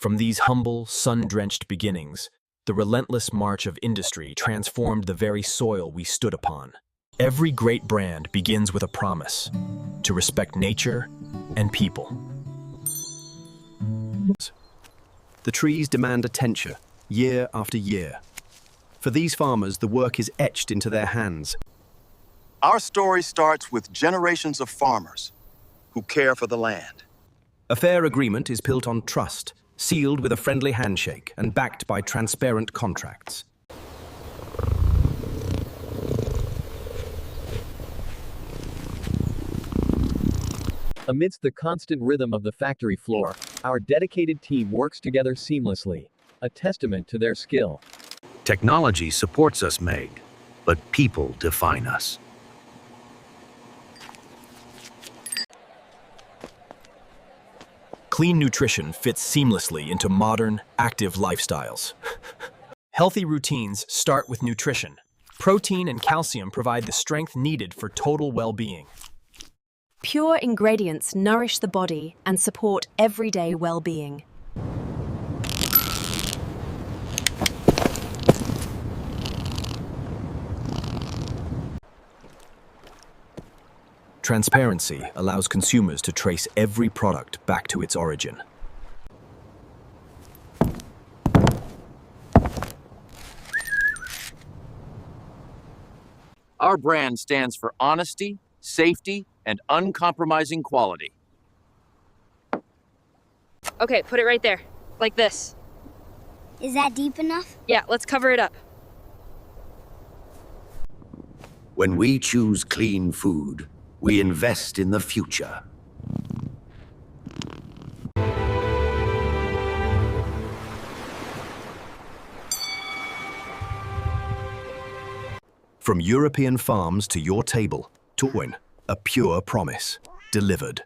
From these humble, sun-drenched beginnings, the relentless march of industry transformed the very soil we stood upon. Every great brand begins with a promise to respect nature and people. The trees demand attention, year after year. For these farmers, the work is etched into their hands. Our story starts with generations of farmers who care for the land. A fair agreement is built on trust, sealed with a friendly handshake and backed by transparent contracts. Amidst the constant rhythm of the factory floor, our dedicated team works together seamlessly, a testament to their skill. Technology supports us, Meg, but people define us. Clean nutrition fits seamlessly into modern, active lifestyles. Healthy routines start with nutrition. Protein and calcium provide the strength needed for total well-being. Pure ingredients nourish the body and support everyday well-being. Transparency allows consumers to trace every product back to its origin. Our brand stands for honesty, safety, and uncompromising quality. Okay, put it right there, like this. Is that deep enough? Yeah, let's cover it up. When we choose clean food, we invest in the future. From European farms to your table, Toin, a pure promise, delivered.